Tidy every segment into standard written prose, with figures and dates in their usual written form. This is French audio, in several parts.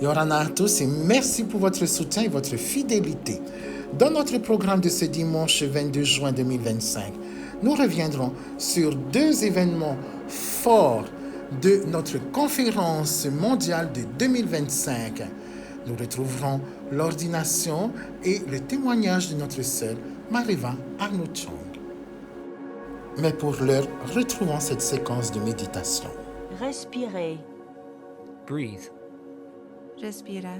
Yorana à tous et merci pour votre soutien et votre fidélité. Dans notre programme de ce dimanche 22 juin 2025, nous reviendrons sur deux événements forts de notre conférence mondiale de 2025. Nous retrouverons l'ordination et le témoignage de notre sœur Mariva Arnold-Chong. Mais pour l'heure, retrouvons cette séquence de méditation. Respirez. Breathe. Respira.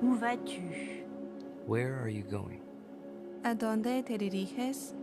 Où vas-tu? Where are you going? ¿A dónde te diriges?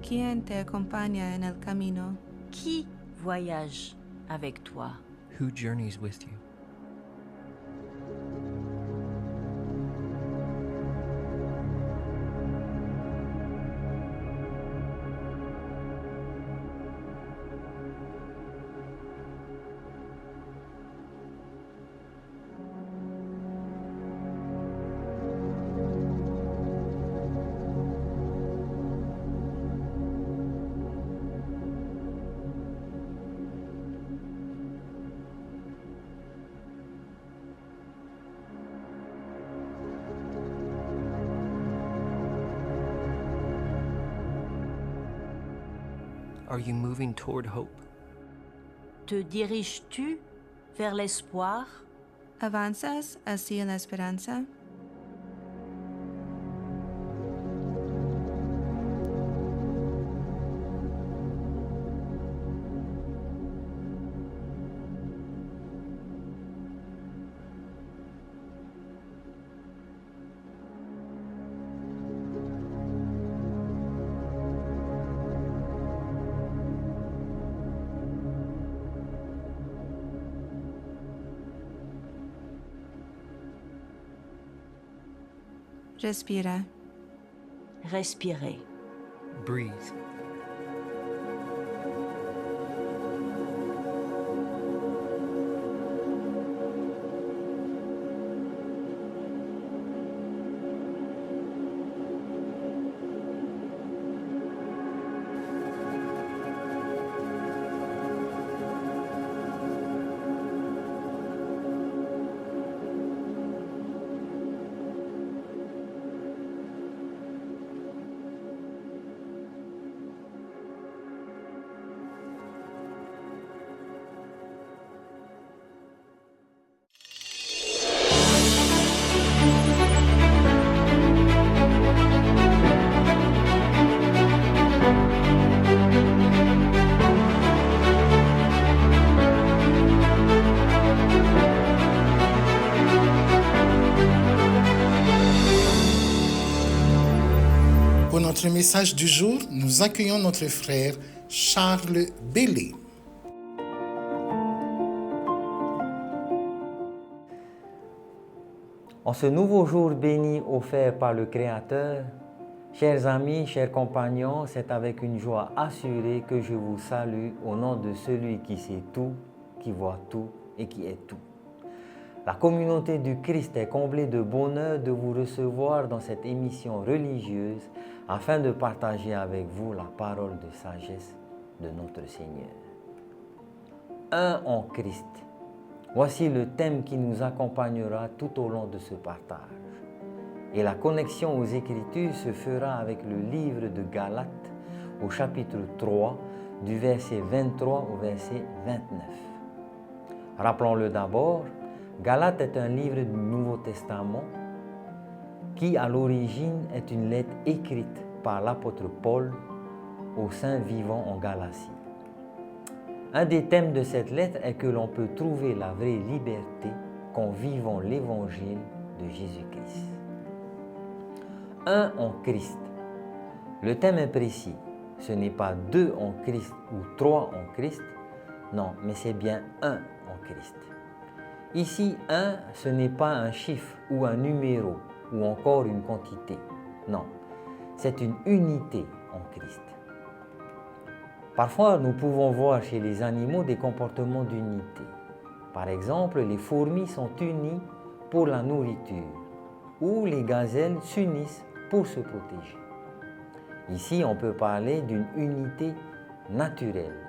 ¿Quién te acompaña en el camino? Qui voyage avec toi? Who journeys with you? Are you moving toward hope? Te diriges-tu vers l'espoir? ¿Avanzas hacia la esperanza? Respira. Respirez. Breathe. Pour notre message du jour, nous accueillons notre frère Charles Bellé. En ce nouveau jour béni offert par le Créateur, chers amis, chers compagnons, c'est avec une joie assurée que je vous salue au nom de celui qui sait tout, qui voit tout et qui est tout. La communauté du Christ est comblée de bonheur de vous recevoir dans cette émission religieuse afin de partager avec vous la parole de sagesse de notre Seigneur. Un en Christ. Voici le thème qui nous accompagnera tout au long de ce partage. Et la connexion aux Écritures se fera avec le livre de Galates au chapitre 3, du verset 23 au verset 29. Rappelons-le d'abord, Galates est un livre du Nouveau Testament qui, à l'origine, est une lettre écrite par l'apôtre Paul aux saints vivant en Galatie. Un des thèmes de cette lettre est que l'on peut trouver la vraie liberté qu'en vivant l'évangile de Jésus-Christ. Un en Christ. Le thème est précis. Ce n'est pas deux en Christ ou trois en Christ. Non, mais c'est bien un en Christ. Ici, un, ce n'est pas un chiffre ou un numéro ou encore une quantité. Non, c'est une unité en Christ. Parfois, nous pouvons voir chez les animaux des comportements d'unité. Par exemple, les fourmis sont unies pour la nourriture ou les gazelles s'unissent pour se protéger. Ici, on peut parler d'une unité naturelle,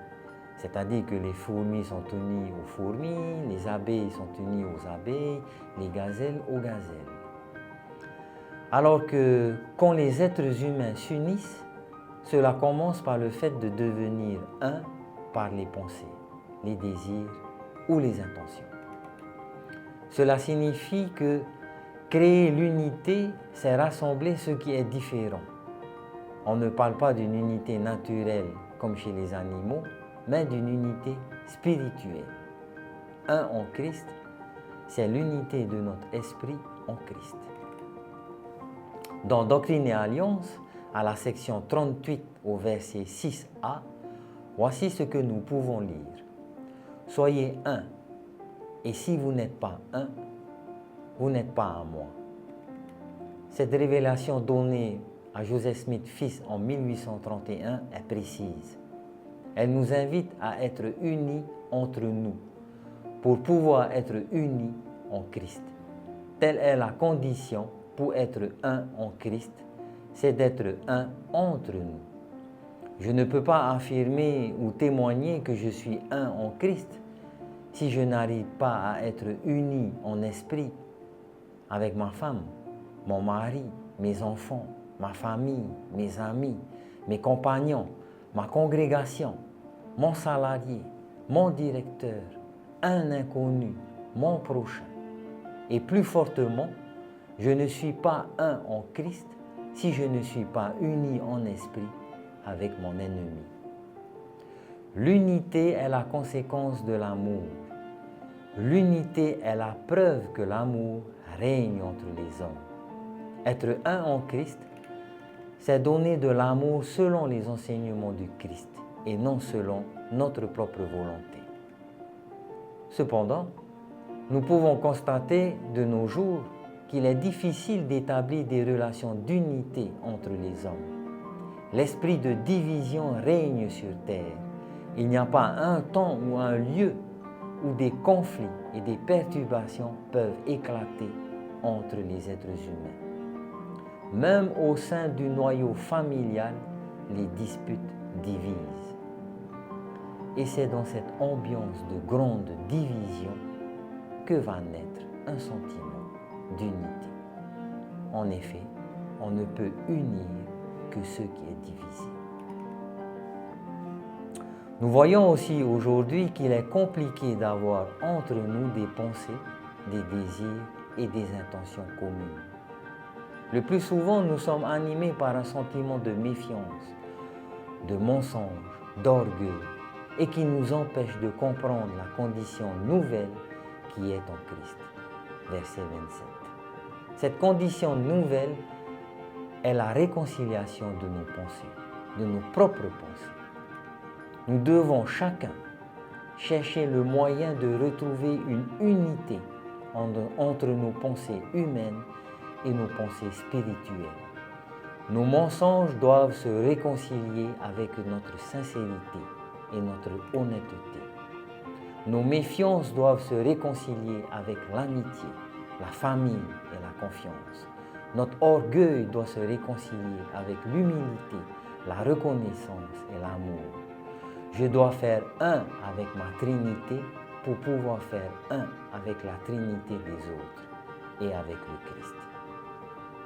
c'est-à-dire que les fourmis sont unies aux fourmis, les abeilles sont unies aux abeilles, les gazelles aux gazelles. Alors que quand les êtres humains s'unissent, cela commence par le fait de devenir un par les pensées, les désirs ou les intentions. Cela signifie que créer l'unité, c'est rassembler ce qui est différent. On ne parle pas d'une unité naturelle comme chez les animaux, mais d'une unité spirituelle. Un en Christ, c'est l'unité de notre esprit en Christ. Dans Doctrine et Alliance, à la section 38 au verset 6a, voici ce que nous pouvons lire. Soyez un, et si vous n'êtes pas un, vous n'êtes pas à moi. Cette révélation donnée à Joseph Smith fils en 1831 est précise. Elle nous invite à être unis entre nous pour pouvoir être unis en Christ. Telle est la condition pour être un en Christ, c'est d'être un entre nous. Je ne peux pas affirmer ou témoigner que je suis un en Christ si je n'arrive pas à être uni en esprit avec ma femme, mon mari, mes enfants, ma famille, mes amis, mes compagnons, ma congrégation, mon salarié, mon directeur, un inconnu, mon prochain. Et plus fortement, je ne suis pas un en Christ si je ne suis pas uni en esprit avec mon ennemi. L'unité est la conséquence de l'amour. L'unité est la preuve que l'amour règne entre les hommes. Être un en Christ, c'est donner de l'amour selon les enseignements du Christ et non selon notre propre volonté. Cependant, nous pouvons constater de nos jours qu'il est difficile d'établir des relations d'unité entre les hommes. L'esprit de division règne sur terre. Il n'y a pas un temps ou un lieu où des conflits et des perturbations peuvent éclater entre les êtres humains. Même au sein du noyau familial, les disputes divisent. Et c'est dans cette ambiance de grande division que va naître un sentiment d'unité. En effet, on ne peut unir que ce qui est divisé. Nous voyons aussi aujourd'hui qu'il est compliqué d'avoir entre nous des pensées, des désirs et des intentions communes. Le plus souvent, nous sommes animés par un sentiment de méfiance, de mensonge, d'orgueil, et qui nous empêche de comprendre la condition nouvelle qui est en Christ. Verset 27. Cette condition nouvelle est la réconciliation de nos pensées, de nos propres pensées. Nous devons chacun chercher le moyen de retrouver une unité entre nos pensées humaines et nos pensées spirituelles. Nos mensonges doivent se réconcilier avec notre sincérité et notre honnêteté. Nos méfiances doivent se réconcilier avec l'amitié, la famille et la confiance. Notre orgueil doit se réconcilier avec l'humilité, la reconnaissance et l'amour. Je dois faire un avec ma Trinité pour pouvoir faire un avec la Trinité des autres et avec le Christ.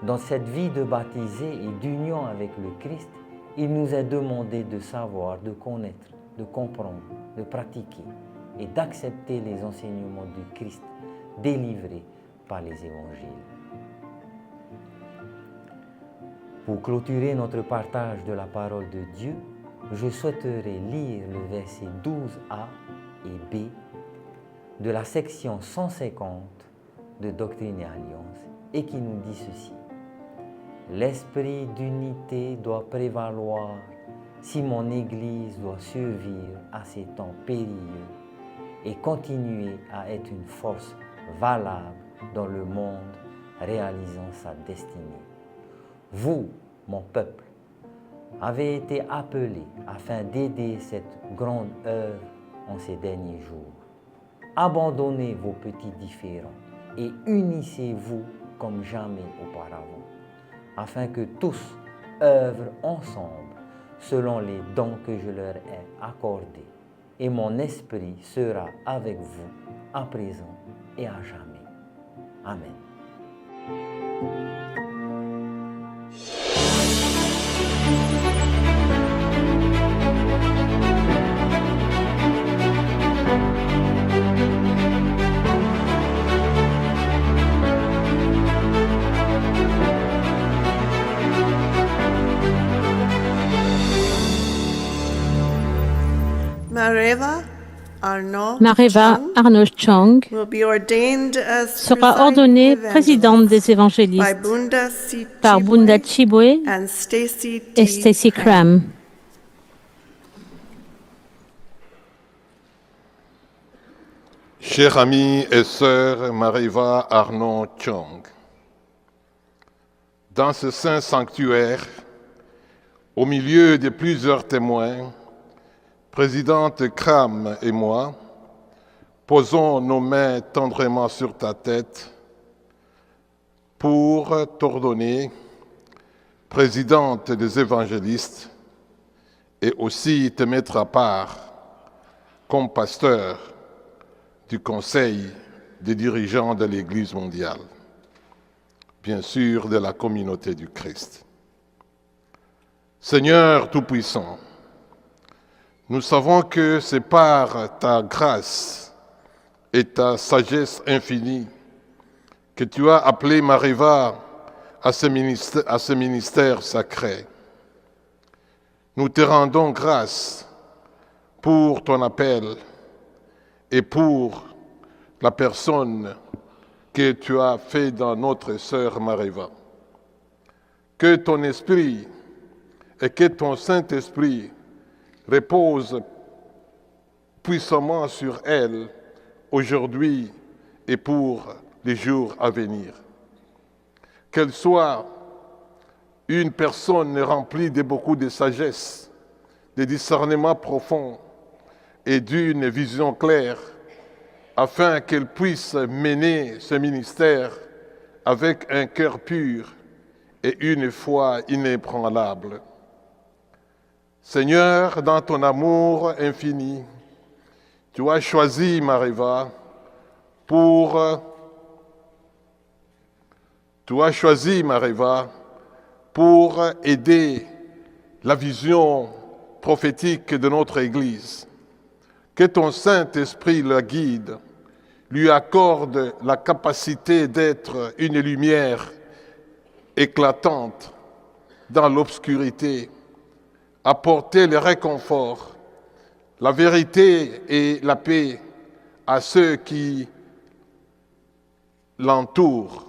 Dans cette vie de baptisé et d'union avec le Christ, il nous est demandé de savoir, de connaître, de comprendre, de pratiquer et d'accepter les enseignements du Christ délivrés par les évangiles. Pour clôturer notre partage de la parole de Dieu, je souhaiterais lire le verset 12a et b de la section 150 de Doctrine et Alliance et qui nous dit ceci. L'esprit d'unité doit prévaloir si mon Église doit survivre à ces temps périlleux et continuer à être une force valable dans le monde réalisant sa destinée. Vous, mon peuple, avez été appelés afin d'aider cette grande œuvre en ces derniers jours. Abandonnez vos petits différends et unissez-vous comme jamais auparavant, afin que tous œuvrent ensemble selon les dons que je leur ai accordés. Et mon esprit sera avec vous à présent et à jamais. Amen. Mareva Arnaud Chong sera ordonnée présidente des évangélistes par Bunda Chibwe et Stacy Cram. Chers amis et sœurs Mareva Arnaud Chong, dans ce saint sanctuaire, au milieu de plusieurs témoins, Présidente Cram et moi, posons nos mains tendrement sur ta tête pour t'ordonner présidente des évangélistes et aussi te mettre à part comme pasteur du Conseil des dirigeants de l'Église mondiale, bien sûr de la communauté du Christ. Seigneur Tout-Puissant, nous savons que c'est par ta grâce et ta sagesse infinie que tu as appelé Mareva à ce ministère sacré. Nous te rendons grâce pour ton appel et pour la personne que tu as fait dans notre sœur Mareva. Que ton esprit et que ton Saint-Esprit repose puissamment sur elle aujourd'hui et pour les jours à venir. Qu'elle soit une personne remplie de beaucoup de sagesse, de discernement profond et d'une vision claire, afin qu'elle puisse mener ce ministère avec un cœur pur et une foi inébranlable. Seigneur, dans ton amour infini, tu as choisi Mareva pour aider la vision prophétique de notre Église. Que ton Saint-Esprit la guide, lui accorde la capacité d'être une lumière éclatante dans l'obscurité, apporter le réconfort, la vérité et la paix à ceux qui l'entourent,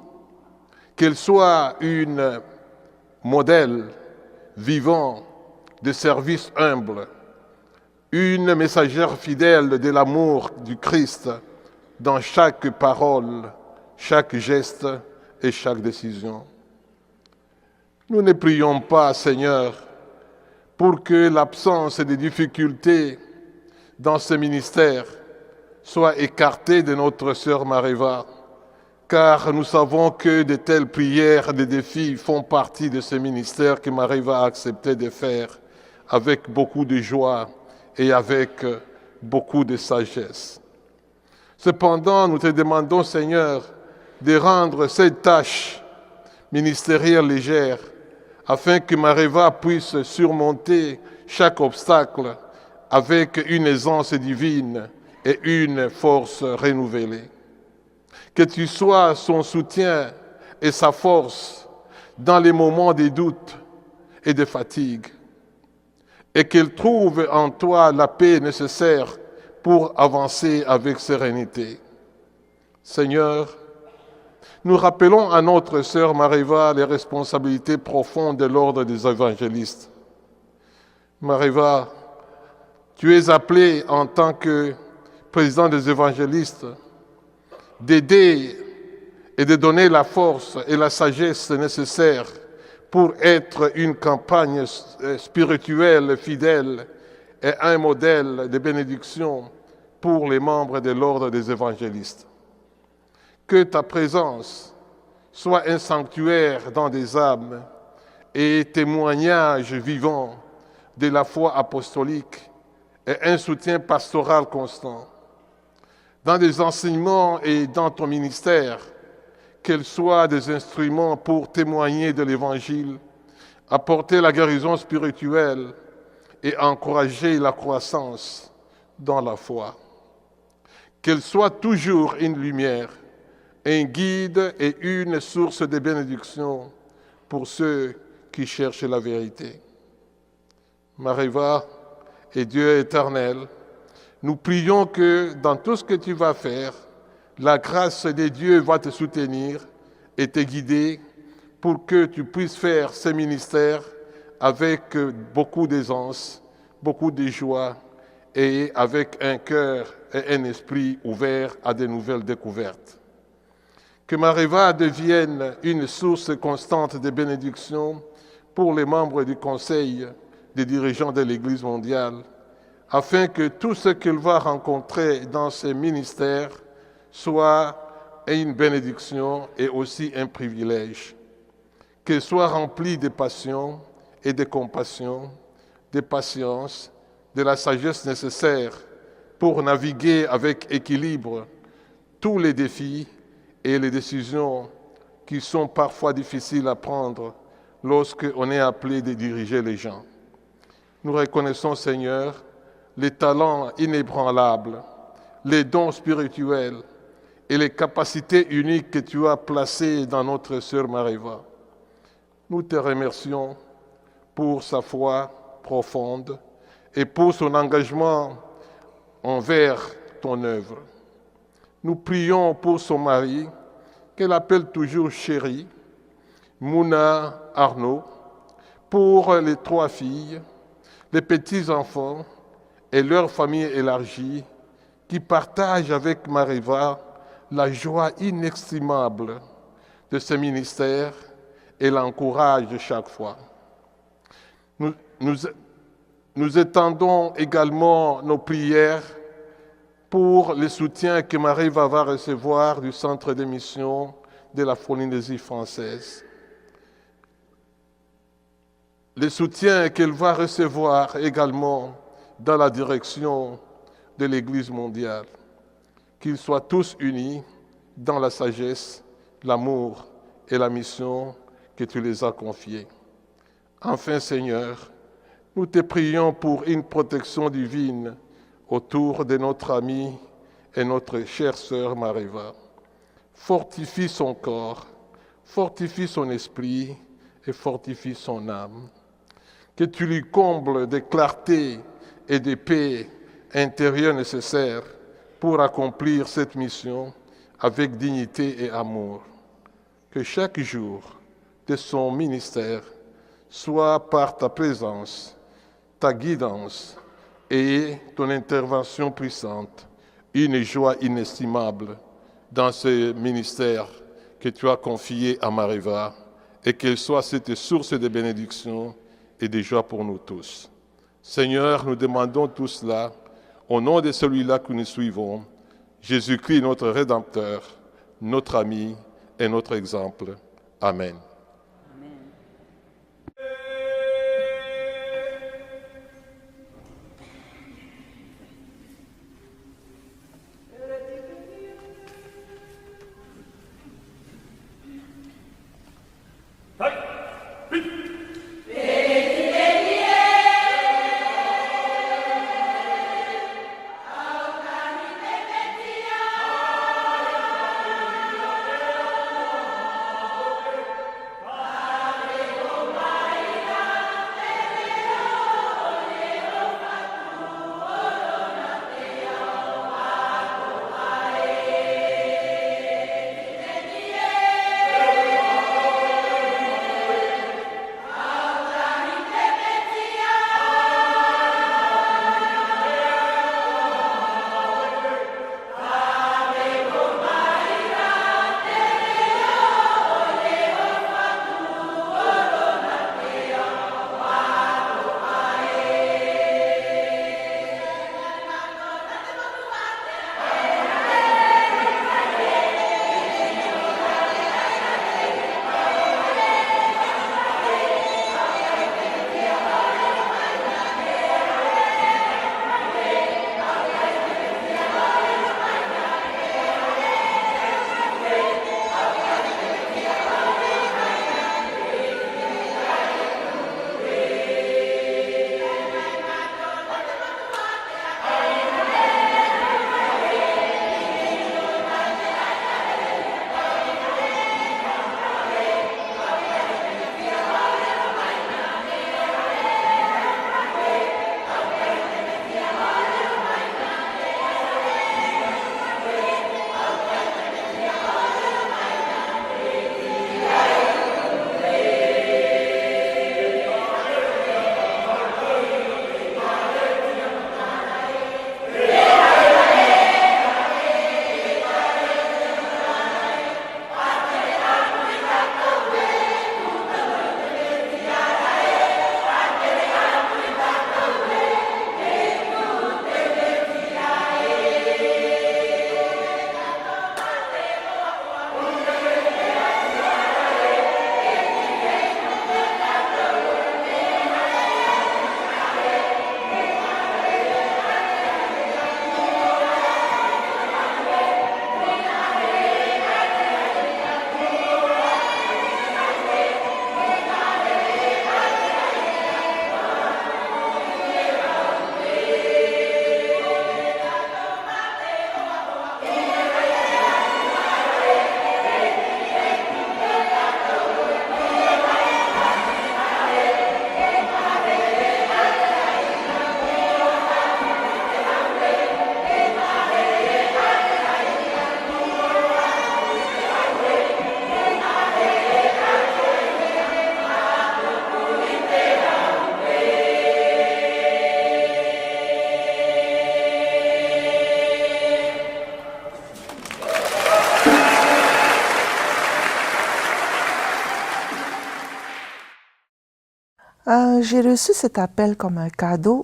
qu'elle soit une modèle vivant de service humble, une messagère fidèle de l'amour du Christ dans chaque parole, chaque geste et chaque décision. Nous ne prions pas, Seigneur, pour que l'absence des difficultés dans ce ministère soit écarté de notre sœur Mariva, car nous savons que de telles prières, des défis font partie de ce ministère que Mariva a accepté de faire avec beaucoup de joie et avec beaucoup de sagesse. Cependant, nous te demandons, Seigneur, de rendre cette tâche ministérielle légère, afin que Mariva puisse surmonter chaque obstacle avec une aisance divine et une force renouvelée. Que tu sois son soutien et sa force dans les moments de doute et de fatigue, et qu'elle trouve en toi la paix nécessaire pour avancer avec sérénité. Seigneur, nous rappelons à notre sœur Mariva les responsabilités profondes de l'ordre des évangélistes. Mariva, tu es appelée en tant que président des évangélistes d'aider et de donner la force et la sagesse nécessaires pour être une campagne spirituelle fidèle et un modèle de bénédiction pour les membres de l'ordre des évangélistes. Que ta présence soit un sanctuaire dans des âmes et témoignage vivant de la foi apostolique et un soutien pastoral constant. Dans des enseignements et dans ton ministère, qu'elles soient des instruments pour témoigner de l'Évangile, apporter la guérison spirituelle et encourager la croissance dans la foi. Qu'elles soient toujours une lumière, un guide et une source de bénédiction pour ceux qui cherchent la vérité. Mariva et Dieu éternel, nous prions que dans tout ce que tu vas faire, la grâce de Dieu va te soutenir et te guider pour que tu puisses faire ce ministère avec beaucoup d'aisance, beaucoup de joie et avec un cœur et un esprit ouvert à de nouvelles découvertes. Que Mariva devienne une source constante de bénédiction pour les membres du Conseil des dirigeants de l'Église mondiale, afin que tout ce qu'elle va rencontrer dans ses ministères soit une bénédiction et aussi un privilège. Qu'elle soit remplie de passion et de compassion, de patience, de la sagesse nécessaire pour naviguer avec équilibre tous les défis et les décisions qui sont parfois difficiles à prendre lorsqu'on est appelé de diriger les gens. Nous reconnaissons, Seigneur, les talents inébranlables, les dons spirituels et les capacités uniques que tu as placées dans notre sœur Mariva. Nous te remercions pour sa foi profonde et pour son engagement envers ton œuvre. Nous prions pour son mari, qu'elle appelle toujours chéri, Mouna Arnaud, pour les 3 filles, les petits-enfants et leur famille élargie, qui partagent avec Mariva la joie inestimable de ce ministère et l'encouragent chaque fois. Nous étendons également nos prières pour le soutien que Mariva va recevoir du centre de mission de la Polynésie française. Le soutien qu'elle va recevoir également dans la direction de l'Église mondiale. Qu'ils soient tous unis dans la sagesse, l'amour et la mission que tu les as confiés. Enfin, Seigneur, nous te prions pour une protection divine autour de notre amie et notre chère sœur Mariva. Fortifie son corps, fortifie son esprit et fortifie son âme. Que tu lui combles de clarté et de paix intérieure nécessaires pour accomplir cette mission avec dignité et amour. Que chaque jour de son ministère soit par ta présence, ta guidance et ton intervention puissante, une joie inestimable dans ce ministère que tu as confié à Mariva, et qu'elle soit cette source de bénédiction et de joie pour nous tous. Seigneur, nous demandons tout cela au nom de celui-là que nous suivons, Jésus-Christ, notre Rédempteur, notre ami et notre exemple. Amen. J'ai reçu cet appel comme un cadeau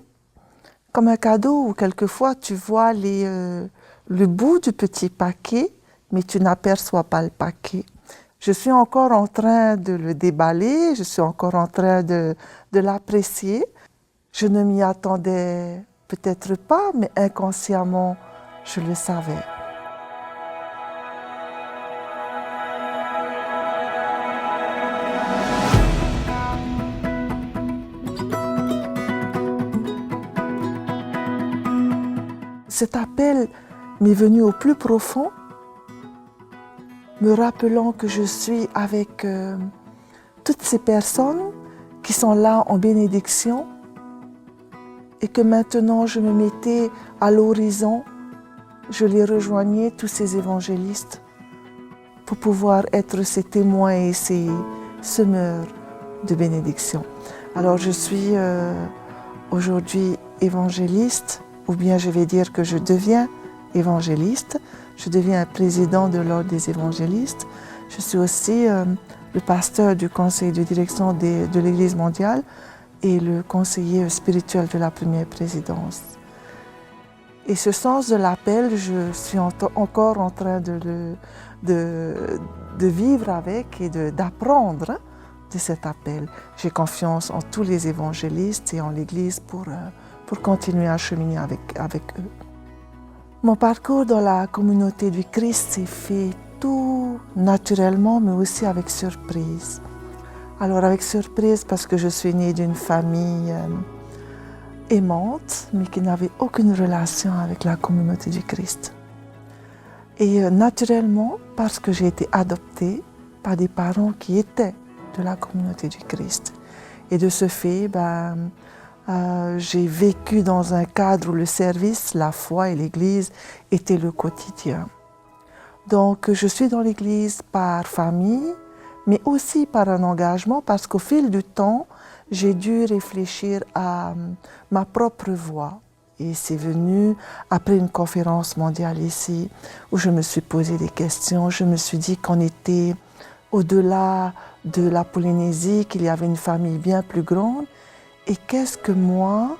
où quelquefois tu vois le bout du petit paquet, mais tu n'aperçois pas le paquet. Je suis encore en train de le déballer, je suis encore en train de l'apprécier. Je ne m'y attendais peut-être pas, mais inconsciemment, je le savais. Cet appel m'est venu au plus profond, me rappelant que je suis avec toutes ces personnes qui sont là en bénédiction et que maintenant je me mettais à l'horizon, je les rejoignais, tous ces évangélistes, pour pouvoir être ces témoins et ces semeurs de bénédiction. Alors je suis aujourd'hui évangéliste, ou bien je vais dire que je deviens évangéliste, je deviens président de l'ordre des évangélistes. Je suis aussi le pasteur du conseil de direction de l'Église mondiale et le conseiller spirituel de la première présidence. Et ce sens de l'appel, je suis encore en train de vivre avec et d'apprendre de cet appel. J'ai confiance en tous les évangélistes et en l'Église pour continuer à cheminer avec eux. Mon parcours dans la communauté du Christ s'est fait tout naturellement, mais aussi avec surprise. Alors avec surprise parce que je suis née d'une famille aimante, mais qui n'avait aucune relation avec la communauté du Christ. Et naturellement parce que j'ai été adoptée par des parents qui étaient de la communauté du Christ. Et de ce fait, j'ai vécu dans un cadre où le service, la foi et l'Église étaient le quotidien. Donc je suis dans l'Église par famille, mais aussi par un engagement, parce qu'au fil du temps, j'ai dû réfléchir à ma propre voie. Et c'est venu après une conférence mondiale ici, où je me suis posé des questions. Je me suis dit qu'on était au-delà de la Polynésie, qu'il y avait une famille bien plus grande. Et qu'est-ce que moi,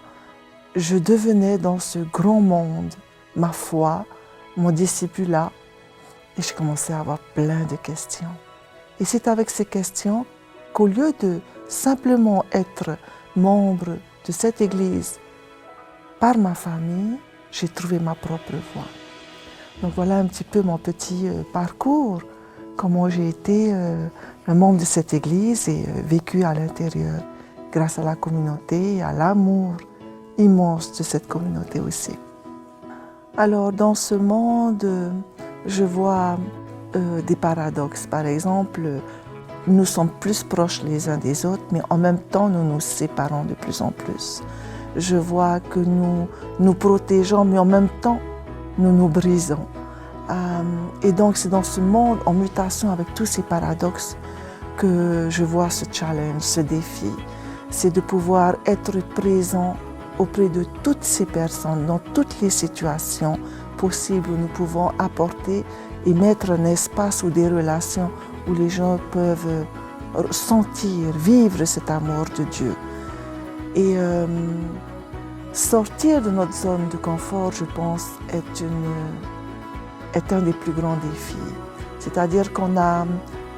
je devenais dans ce grand monde, ma foi, mon discipulat. Et je commençais à avoir plein de questions. Et c'est avec ces questions qu'au lieu de simplement être membre de cette Église par ma famille, j'ai trouvé ma propre voie. Donc voilà un petit peu mon petit parcours, comment j'ai été un membre de cette Église et vécu à l'intérieur, grâce à la communauté et à l'amour immense de cette communauté aussi. Alors dans ce monde, je vois des paradoxes. Par exemple, nous sommes plus proches les uns des autres, mais en même temps, nous nous séparons de plus en plus. Je vois que nous nous protégeons, mais en même temps, nous nous brisons. Et donc, c'est dans ce monde en mutation avec tous ces paradoxes que je vois ce challenge, ce défi. C'est de pouvoir être présent auprès de toutes ces personnes, dans toutes les situations possibles où nous pouvons apporter et mettre un espace ou des relations où les gens peuvent sentir, vivre cet amour de Dieu. Et sortir de notre zone de confort, je pense, est un des plus grands défis. C'est-à-dire qu'on a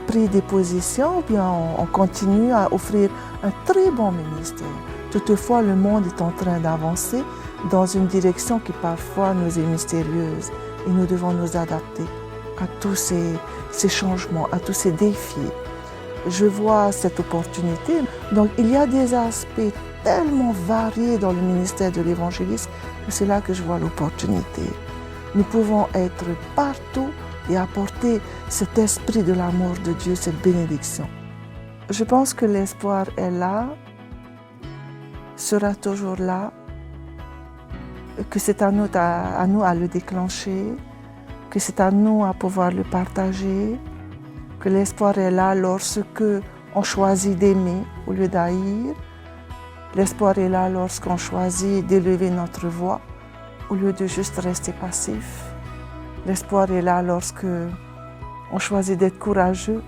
pris des positions, ou bien on continue à offrir un très bon ministère. Toutefois, le monde est en train d'avancer dans une direction qui parfois nous est mystérieuse et nous devons nous adapter à tous ces changements, à tous ces défis. Je vois cette opportunité. Donc il y a des aspects tellement variés dans le ministère de l'évangélisme que c'est là que je vois l'opportunité. Nous pouvons être partout et apporter cet esprit de l'amour de Dieu, cette bénédiction. Je pense que l'espoir est là, sera toujours là, que c'est à nous à le déclencher, que c'est à nous à pouvoir le partager, que l'espoir est là lorsque on choisit d'aimer au lieu d'haïr. L'espoir est là lorsqu'on choisit d'élever notre voix au lieu de juste rester passif. L'espoir est là lorsque on choisit d'être courageux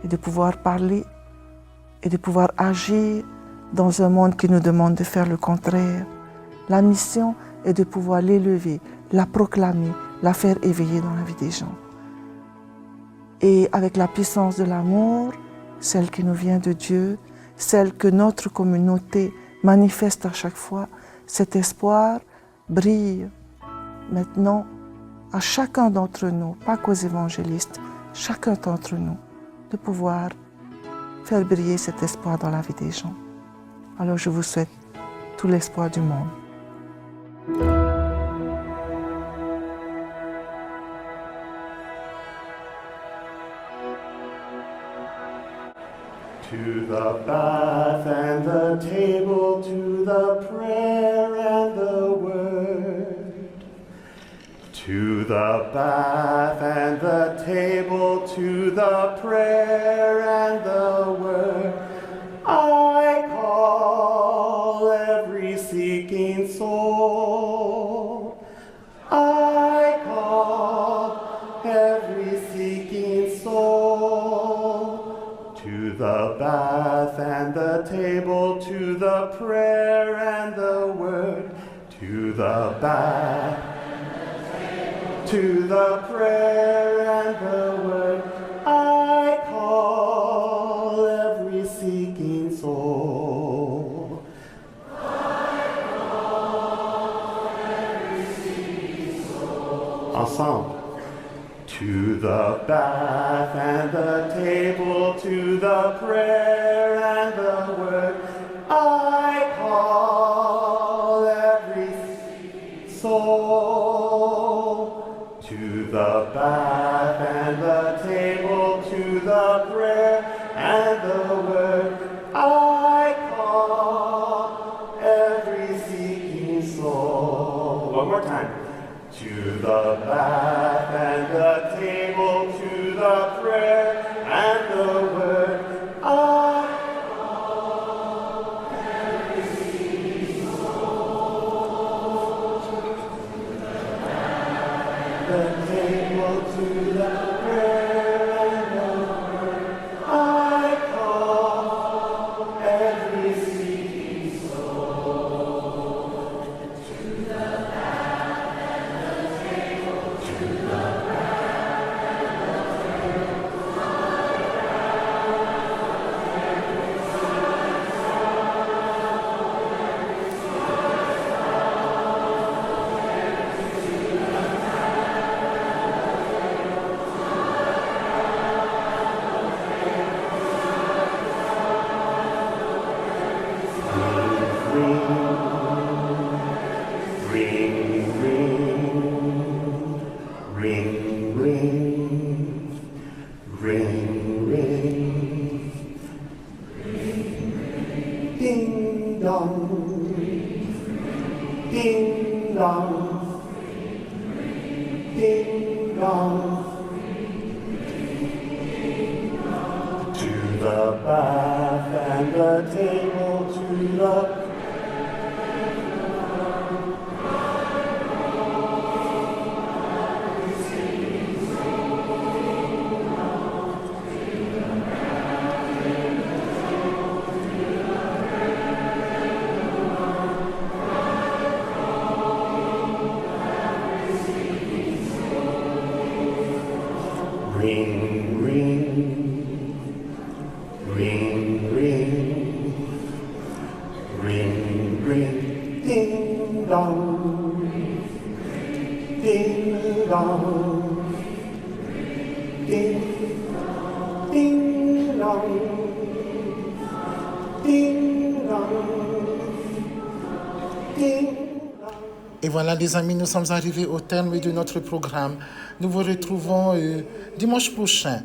et de pouvoir parler et de pouvoir agir dans un monde qui nous demande de faire le contraire. La mission est de pouvoir l'élever, la proclamer, la faire éveiller dans la vie des gens. Et avec la puissance de l'amour, celle qui nous vient de Dieu, celle que notre communauté manifeste à chaque fois, cet espoir brille maintenant à chacun d'entre nous, pas qu'aux évangélistes, chacun d'entre nous, de pouvoir faire briller cet espoir dans la vie des gens. Alors je vous souhaite tout l'espoir du monde. To the bath and the table, to the prayer and the word. To the bath and the table, to the prayer and the word. I call every seeking soul. I call every seeking soul. To the bath and the table, to the prayer and the word. To the bath to the prayer and the word. I call every seeking soul. Ensemble. To the bath and the table, to the prayer and the word, I call every soul. To the bath and the table, to the prayer and the word, I call every seeking soul. One more time. To the bath and the table, to the prayer and the word, I call every seeking soul. The table, to the prayer and the word, I call every seeking soul. To the ding dong, ding dong, ding dong. To the bath and the table, to the ring, ring, ring, ring, ring, ring, ding dong, ding dong, ding, ding dong, ding dong, ding. Et voilà les amis, nous sommes arrivés au terme de notre programme. Nous vous retrouvons dimanche prochain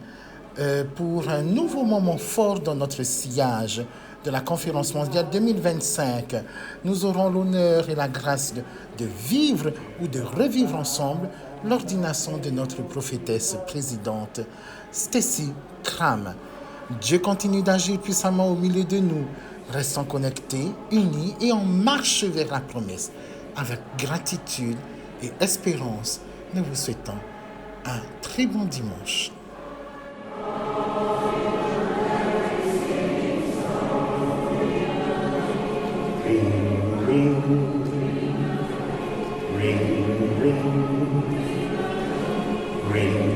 pour un nouveau moment fort dans notre sillage de la conférence mondiale 2025. Nous aurons l'honneur et la grâce de vivre ou de revivre ensemble l'ordination de notre prophétesse présidente Stacy Cram. Dieu continue d'agir puissamment au milieu de nous. Restons connectés, unis et en marche vers la promesse. Avec gratitude et espérance, nous vous souhaitons un très bon dimanche. Ring, ring, ring, ring, ring.